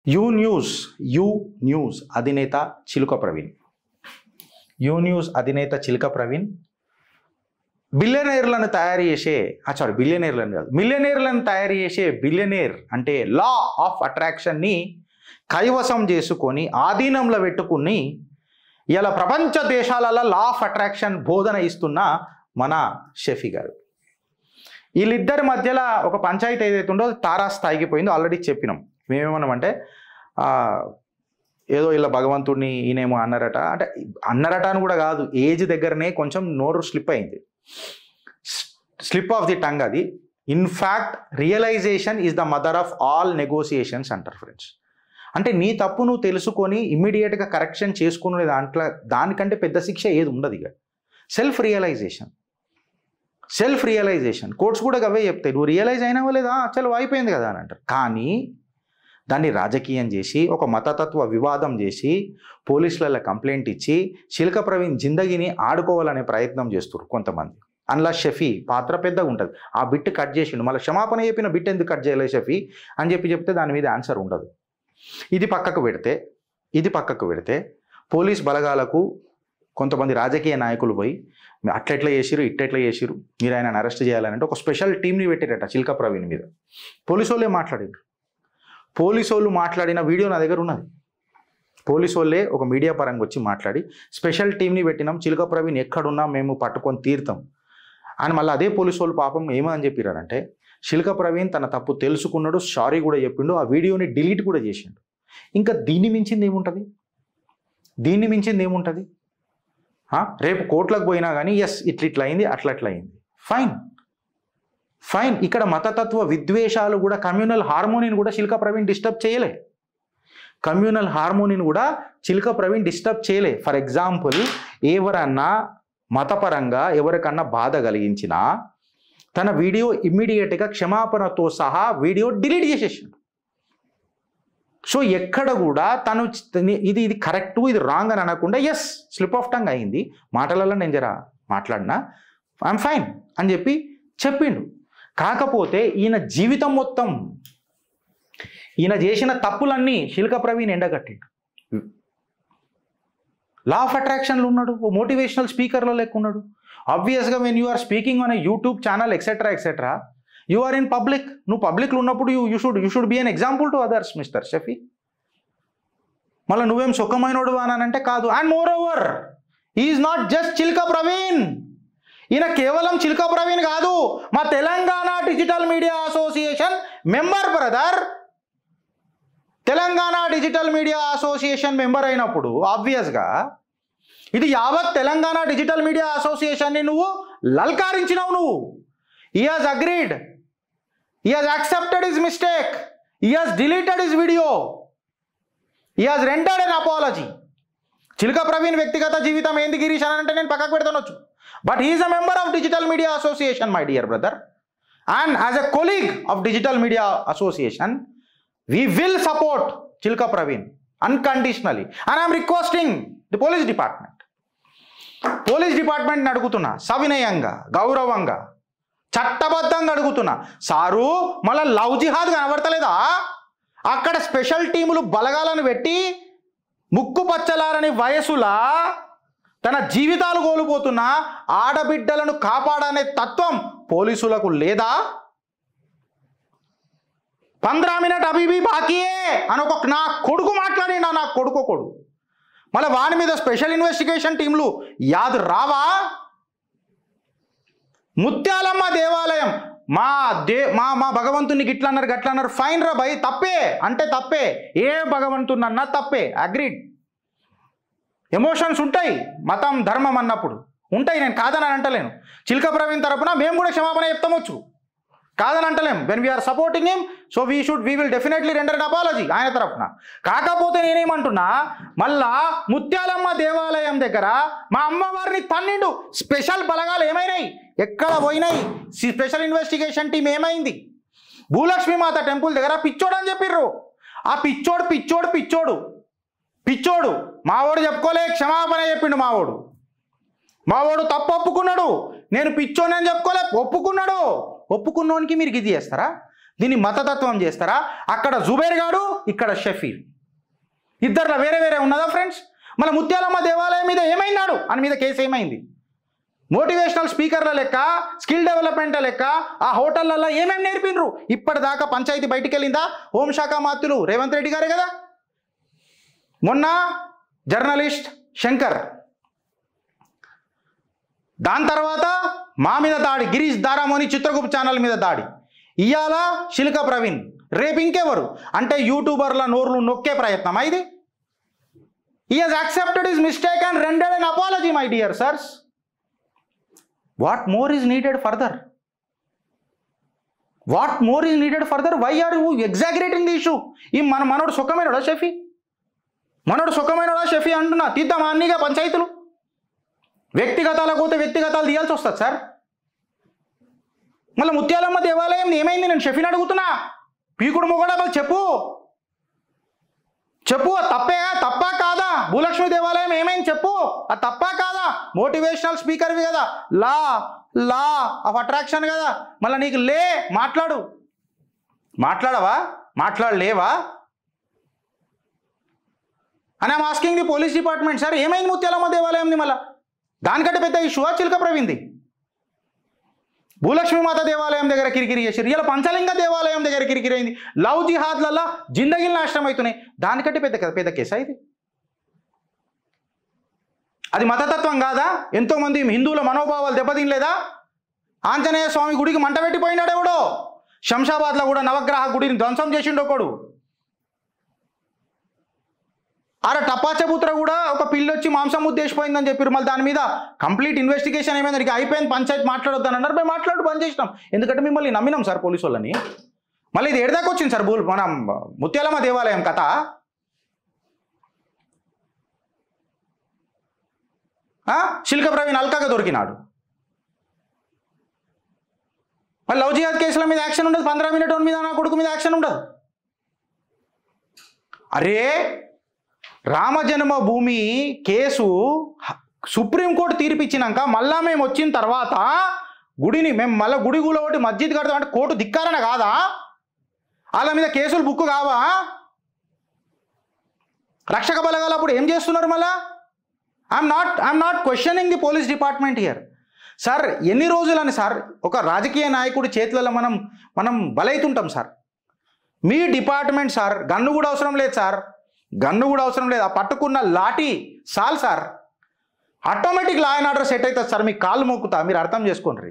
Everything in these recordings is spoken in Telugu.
యూ న్యూస్ అధినేత చిలుక ప్రవీణ్. యూ న్యూస్ అధినేత చిలుక ప్రవీణ్ బిలియనీర్లను తయారు చేసే బిలియనీర్లను కాదు మిలియనీర్లను తయారు చేసే బిలియనీర్ అంటే లా ఆఫ్ అట్రాక్షన్ని కైవసం చేసుకొని ఆధీనంలో పెట్టుకుని ఇలా ప్రపంచ దేశాలలో లా ఆఫ్ అట్రాక్షన్ బోధన ఇస్తున్న మన షఫీ గారు. వీళ్ళిద్దరి మధ్యలో ఒక పంచాయతీ ఏదైతే ఉందో తారాస్థాయికి పోయిందో ఆల్రెడీ చెప్పినాం. మేమేమన్నామంటే ఏదో ఇలా భగవంతుడిని ఈయనేమో అన్నారట, అంటే అన్నారట అని కూడా కాదు, ఏజ్ దగ్గరనే కొంచెం నోరు స్లిప్ అయింది, స్లిప్ ఆఫ్ ది టంగ్. అది in fact realization is the mother of all negotiations అంటారు ఫ్రెండ్స్. అంటే నీ తప్పు నువ్వు తెలుసుకొని ఇమ్మీడియట్గా కరెక్షన్ చేసుకునే దానికంటే పెద్ద శిక్ష ఏది ఉండదు. ఇక సెల్ఫ్ రియలైజేషన్ కోర్ట్స్ కూడా అవే చెప్తాయి, నువ్వు రియలైజ్ అయినావా లేదా, చలో అయిపోయింది కదా అని అంటారు. కానీ దాన్ని రాజకీయం చేసి ఒక మతతత్వ వివాదం చేసి పోలీసులలో కంప్లైంట్ ఇచ్చి చిలుక ప్రవీణ్ జిందగీని ఆడుకోవాలనే ప్రయత్నం చేస్తారు కొంతమంది. అందులో షఫీ పాత్ర పెద్దగా ఉంటుంది. ఆ బిట్ కట్ చేసిండు, మళ్ళీ క్షమాపణ చెప్పిన బిట్ ఎందుకు కట్ చేయలేదు షఫీ అని చెప్తే దాని మీద ఆన్సర్ ఉండదు. ఇది పక్కకు పెడితే పోలీస్ బలగాలకు కొంతమంది రాజకీయ నాయకులు పోయి అట్లెట్లా చేసిరు ఇట్లెట్లా చేసిరు, మీరు ఆయన అరెస్ట్ చేయాలంటే ఒక స్పెషల్ టీంని పెట్టారట చిలుక ప్రవీణ్ మీద. పోలీసు వాళ్ళే మాట్లాడారు. పోలీసు వాళ్ళు మాట్లాడిన వీడియో నా దగ్గర ఉన్నది. పోలీసు వాళ్ళే ఒక మీడియా పరంగా వచ్చి మాట్లాడి స్పెషల్ టీంని పెట్టినాం, చిలుక ప్రవీణ్ ఎక్కడున్నా మేము పట్టుకొని తీరుతాం అని. మళ్ళీ అదే పోలీసు వాళ్ళు పాపం ఏమని చెప్పారంటే చిలుక ప్రవీణ్ తన తప్పు తెలుసుకున్నాడు, సారీ కూడా చెప్పిండు, ఆ వీడియోని డిలీట్ కూడా చేసిండు. ఇంకా దీన్ని మించింది ఏముంటుంది? రేపు కోర్టులకు పోయినా కానీ ఎస్ ఇట్లా అయింది అట్లా అయింది, ఫైన్. ఇక్కడ మతతత్వ విద్వేషాలు కూడా కమ్యూనల్ హార్మోనీని కూడా చిలుక ప్రవీణ్ డిస్టర్బ్ చేయలే. ఫర్ ఎగ్జాంపుల్ ఎవరన్నా మతపరంగా ఎవరికన్నా బాధ కలిగించినా తన వీడియో ఇమ్మీడియట్గా క్షమాపణతో సహా వీడియో డిలీట్ చేసేసిండు. సో ఎక్కడ కూడా తను ఇది కరెక్టు ఇది రాంగ్ అని అనకుండా ఎస్ స్లిప్ ఆఫ్ టంగ్ అయింది, మాటలలో నేను జర మాట్లాడినా, ఐఎమ్ ఫైన్ అని చెప్పిండు. కాకపోతే ఈయన జీవితం మొత్తం ఈయన చేసిన తప్పులన్నీ చిలుక ప్రవీణ్ ఎండగట్టిండు. లా ఆఫ్ అట్రాక్షన్లు ఉన్నాడు, ఓ మోటివేషనల్ స్పీకర్లో లెక్కున్నాడు. ఆబ్వియస్గా when you are speaking on a YouTube channel etcetera you are in public. నువ్వు పబ్లిక్లో ఉన్నప్పుడు you should be an example to others mister Shafi. మళ్ళీ నువ్వేం సుఖమైనడు అని అంటే కాదు. And moreover is not just Chiluka Praveen, ఈయన కేవలం చిలుక ప్రవీణ్ కాదు, మా Telangana digital media association member brother. Telangana digital media association member అయినప్పుడు ఆబ్వియస్గా ఇది యావత్ తెలంగాణ డిజిటల్ మీడియా అసోసియేషన్ని నువ్వు లల్కారించినావు. నువ్వు he has agreed, he has accepted his mistake, he has deleted his video, he has rendered an apology. చిలుక ప్రవీణ్ వ్యక్తిగత జీవితం ఏంది గిరీష్ అని అంటే నేను పక్కకు పెడతానొచ్చు, but he is a member of digital media association my dear brother, and as a colleague of digital media association we will support చిలుక Praveen unconditionally, and I am requesting the police department అడుగుతున్నా సవినయంగా గౌరవంగా చట్టబద్ధంగా అడుగుతున్నా, సారు మళ్ళీ లవ్ జిహాద్ కనబడతలేదా? అక్కడ స్పెషల్ టీములు బలగాలను పెట్టి ముక్కు పచ్చలారని వయసులా తన జీవితాలు కోల్పోతున్న ఆడబిడ్డలను కాపాడనే తత్వం పోలీసులకు లేదా? 15 మినిట్ అభివి బాకీయే అని నా కొడుకు మాట్లాడినా, నా కొడుకు మళ్ళీ వాని మీద స్పెషల్ ఇన్వెస్టిగేషన్ టీంలు యాద్ రావా? ముత్యాలమ్మ దేవాలయం మా భగవంతుని గట్లన్నారు ఫైన్ రా భయ్, తప్పే అంటే తప్పే, ఏ భగవంతుని అన్నా తప్పే, అగ్రీడ్. ఎమోషన్స్ ఉంటాయి, మతం ధర్మం అన్నప్పుడు ఉంటాయి, నేను కాదని అంటలేను. చిలుక ప్రవీణ్ తరపున మేము కూడా క్షమాపణ చెప్తామొచ్చు, కాదని అంటలేం. When we are supporting him so we will definitely render an apology ఆయన తరపున. కాకపోతే నేనేమంటున్నా, మళ్ళా ముత్యాలమ్మ దేవాలయం దగ్గర మా అమ్మవారిని తన్నిండు, స్పెషల్ బలగాలు ఏమైనాయి, ఎక్కడ పోయినాయి, స్పెషల్ ఇన్వెస్టిగేషన్ టీం ఏమైంది? భూలక్ష్మి మాత టెంపుల్ దగ్గర పిచ్చోడు అని చెప్పిర్రు. ఆ పిచ్చోడు మావోడు చెప్పుకోలే, క్షమాపణ చెప్పిండు. మావోడు తప్పు ఒప్పుకున్నాడు, నేను పిచ్చోని అని చెప్పుకోలే, ఒప్పుకున్నోనికి మీరు ఇది చేస్తారా? దీన్ని మతతత్వం చేస్తారా? అక్కడ జుబేర్ గాడు, ఇక్కడ షఫీ, ఇద్దరులో వేరే వేరే ఉన్నదా ఫ్రెండ్స్? మళ్ళీ ముత్యాలమ్మ దేవాలయం మీద ఏమైనాడు అని మీద కేసు ఏమైంది? మోటివేషనల్ స్పీకర్ల లెక్క, స్కిల్ డెవలప్మెంట్ లెక్క ఆ హోటళ్లలో ఏమేమి నేర్పినరు? ఇప్పటిదాకా పంచాయతీ బయటికి వెళ్ళిందా? హోంశాఖ మంత్రులు రేవంత్ రెడ్డి గారే కదా. మొన్న జర్నలిస్ట్ శంకర్, దాని తర్వాత మా మీద దాడి, గిరీష్ దారామోని చిత్రగుప్త ఛానల్ మీద దాడి, ఇవాళ శిల్క ప్రవీణ్, రేపు ఇంకెవరు? అంటే యూట్యూబర్ల నోర్లు నొక్కే ప్రయత్నమా ఇది? He has accepted his mistake and rendered an apology, my dear sirs. What more is needed further? What more is needed further? Why are you exaggerating the issue? ఈ మనోడు సుఖమైనడా షఫీ? మనోడు సుఖమైనడా షఫీ అంటున్నా. తీద్దామా అన్నీగా పంచాయతీలు? వ్యక్తిగతాలకు పోతే వ్యక్తిగతాలు తీయాల్సి వస్తుంది సార్. మళ్ళీ ముత్యాలమ్మ దేవాలయం ఏమైంది? నేను షఫీని అడుగుతున్నా. పీకుడు మొగడా చెప్పు, చెప్పు. తప్పా కాదా? భూలక్ష్మి దేవాలయం ఏమైంది చెప్పు. అది తప్పా కాదా? మోటివేషనల్ స్పీకర్వి కదా, లా ఆఫ్ అట్రాక్షన్ కదా. మళ్ళీ నీకు మాట్లాడు, మాట్లాడవా? మాట్లాడలేవా? అని I'm asking the police department. Sir ఏమైంది ముత్యాలమ్మ దేవాలయంది? మళ్ళీ దానికంటే పెద్ద ఇష్యూ చిలక ప్రవీణ్ది. భూలక్ష్మి మాత దేవాలయం దగ్గర కిరికిరి చేసి, ఇలా పంచలింగ దేవాలయం దగ్గర కిరికిరి అయింది. లవ్ జిహాద్లలో జిందగీలు నాశనం అవుతున్నాయి. దానికంటే పెద్ద కేసా ఇది? అది మతతత్వం కాదా? ఎంతోమంది హిందువుల మనోభావాలు దెబ్బతినలేదా? ఆంజనేయ స్వామి గుడికి మంట పెట్టిపోయినాడు ఎవడో. శంషాబాద్లో కూడా నవగ్రహ గుడిని ధ్వంసం చేసిండు ఒకడు. టపాచపుత్ర కూడా ఒక పిల్లి వచ్చి మాంసం ఉద్దేశిపోయిందని చెప్పారు. మళ్ళీ దాని మీద కంప్లీట్ ఇన్వెస్టిగేషన్ ఏమైంది? అయిపోయింది, పంచాయతీ మాట్లాడొద్దని అన్నారు. మేము మాట్లాడు బంద్ చేసినాం. ఎందుకంటే మిమ్మల్ని నమ్మినాం సార్ పోలీసు వాళ్ళని. మళ్ళీ ఇది ఏడదాకా వచ్చింది సార్ మన ముత్యాలమ్మ దేవాలయం కథ. శిల్క ప్రవీణ్ అల్కాగా దొరికినాడు. మళ్ళీ లవ్ జిహాద్ కేసుల మీద యాక్షన్ ఉండదు. 15 మినిట్ మీద నా కొడుకు మీద యాక్షన్ ఉండదు. అరే రామజన్మభూమి కేసు సుప్రీంకోర్టు తీర్పిచ్చినాక మళ్ళా మేము వచ్చిన తర్వాత గుడిని మేము మళ్ళీ గుడి ఒకటి మస్జిద్ కడతాం అంటే కోర్టు ధిక్కారణ కాదా? వాళ్ళ మీద కేసులు బుక్ కావా? రక్షక బలగాలు అప్పుడు ఏం చేస్తున్నారు? మళ్ళా I'm not questioning the police department here. Sir ఎన్ని రోజులని సార్ ఒక రాజకీయ నాయకుడి చేతులలో మనం బలైతుంటాం సార్. మీ డిపార్ట్మెంట్ సార్ గన్ను కూడా అవసరం లేదు సార్, గన్ను కూడా అవసరం లేదు. ఆ పట్టుకున్న లాఠీ సాల్ sir, automatic law and order set అవుతుంది సార్. మీకు కాళ్ళు మొక్కుతా, మీరు అర్థం చేసుకోండి.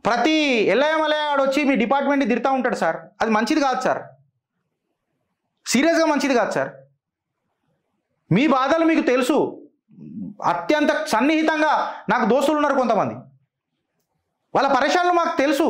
ప్రతి ఎల్లయ్యమలయాడు వచ్చి మీ డిపార్ట్మెంట్ని తిడతా ఉంటాడు సార్. అది మంచిది కాదు సార్, సీరియస్గా మంచిది కాదు సార్. మీ బాధలు మీకు తెలుసు. అత్యంత సన్నిహితంగా నాకు దోస్తులు ఉన్నారు కొంతమంది, వాళ్ళ పరేషాన్లు మాకు తెలుసు.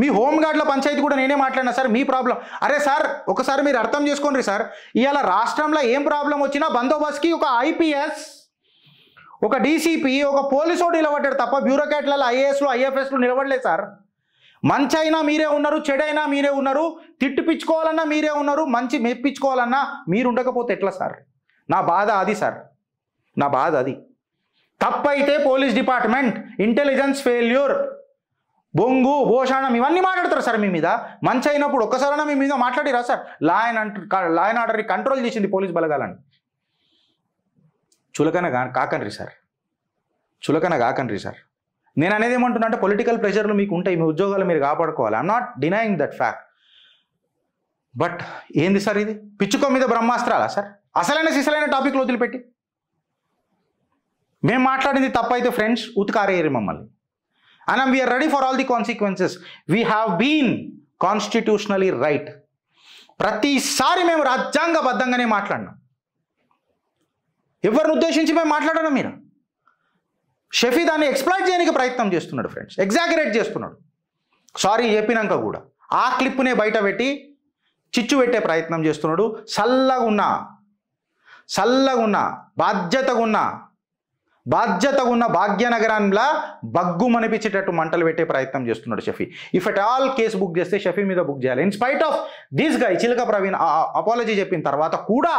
మీ హోంగార్డ్ల పంచాయతీ కూడా నేనే మాట్లాడినా సార్. మీ ప్రాబ్లం అరే సార్ ఒకసారి మీరు అర్థం చేసుకోండి సార్. ఇవాళ రాష్ట్రంలో ఏం ప్రాబ్లం వచ్చినా బందోబస్తుకి ఒక ఐపీఎస్, ఒక డీసీపీ, ఒక పోలీసోడు నిలబడ్డాడు తప్ప బ్యూరోక్రాట్లలో ఐఏఎస్లు ఐఎఫ్ఎస్లు నిలబడలేదు సార్. మంచి అయినా మీరే ఉన్నారు, చెడైనా మీరే ఉన్నారు, తిట్టిపించుకోవాలన్నా మీరే ఉన్నారు, మంచి మెప్పించుకోవాలన్నా మీరు ఉండకపోతే ఎట్లా సార్? నా బాధ అది సార్, నా బాధ అది. తప్పైతే పోలీస్ డిపార్ట్మెంట్, ఇంటెలిజెన్స్ ఫెయిల్యూర్, బొంగు భోషాణం ఇవన్నీ మాట్లాడతారు సార్ మీ మీద. మంచి అయినప్పుడు ఒక్కసారైనా మీ మీద మాట్లాడిరా సార్? లా అండ్ ఆర్డర్ని కంట్రోల్ చేసింది పోలీస్ బలగాలని. చులకన కాకండ్రి సార్, చులకన కాకండ్రి సార్. నేను అనేది ఏమంటున్నా అంటే పొలిటికల్ ప్రెషర్లు మీకు ఉంటాయి, మీ ఉద్యోగాలు మీరు కాపాడుకోవాలి. I'm not denying that fact. But ఏంది సార్ ఇది? పిచ్చుకో మీద బ్రహ్మాస్త్రాలా సార్? అసలైన సిసలైన టాపిక్లు వదిలిపెట్టి మేము మాట్లాడింది తప్పైతే ఫ్రెండ్స్ ఉతికారేయరు మమ్మల్ని. And we are ready for all the consequences. We have been constitutionally right. ప్రతిసారి మేము రాజ్యాంగబద్ధంగానే మాట్లాడినాం. ఎవరిని ఉద్దేశించి మేము మాట్లాడడం? మీరు షఫీ దాన్ని ఎక్స్ప్లాయిట్ చేయడానికి ప్రయత్నం చేస్తున్నాడు ఫ్రెండ్స్, ఎగ్జాగరేట్ చేస్తున్నాడు. సారీ చెప్పినాక కూడా ఆ క్లిప్నే బయట పెట్టి చిచ్చు పెట్టే ప్రయత్నం చేస్తున్నాడు. చల్లగున్న బాధ్యతగా ఉన్న భాగ్యనగరంలా బగ్గుమనిపించేటట్టు మంటలు పెట్టే ప్రయత్నం చేస్తున్నాడు Shafi. If at all case book చేస్తే షఫీ మీద బుక్ చేయాలి. In spite of this guy చిలక ప్రవీణ్ అపాలజీ చెప్పిన తర్వాత కూడా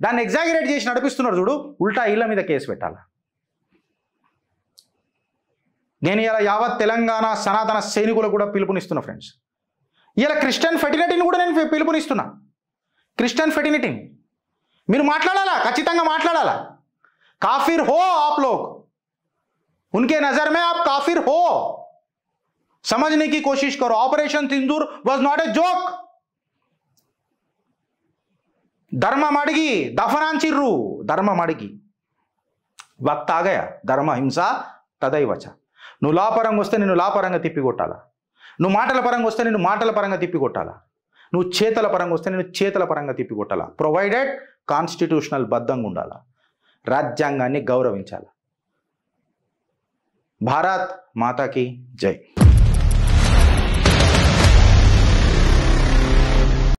దాన్ని ఎగ్జాగరేట్ చేసి నడిపిస్తున్నాడు చూడు, ఉల్టా ఇళ్ళ మీద కేసు పెట్టాలి. నేను ఇలా యావత్ తెలంగాణ సనాతన సైనికులకు కూడా పిలుపునిస్తున్నా ఫ్రెండ్స్, ఇలా క్రిస్టియన్ ఫెర్టిలిటీని కూడా నేను పిలుపునిస్తున్నా. క్రిస్టియన్ ఫెర్టిలిటీని మీరు మాట్లాడాలా, ఖచ్చితంగా మాట్లాడాలా. काफिर हो आप लोग, उनके नजर में आप काफिर हो. समझने की कोशिश करो. Operation Sindoor was not a joke. धर्म अड़गी दफनांचिर्रू, धर्म अड़गी वक्त आ गया. धर्म हिंसा तदैवच. నువ్వు లా పరంగా వస్తే నేను లా పరంగా తిప్పికొట్టాలా, నువ్వు మాటల పరంగా వస్తే నేను మాటల పరంగా తిప్పికొట్టాలా, నువ్వు చేతల పరంగా వస్తే నేను చేతల పరంగా తిప్పికొట్టాలా. ప్రొవైడెడ్ కాన్స్టిట్యూషనల్ బద్ధంగా ఉండాలా, రాజ్యాంగాన్ని గౌరవించాలి. భారత్ మాతాకి జై.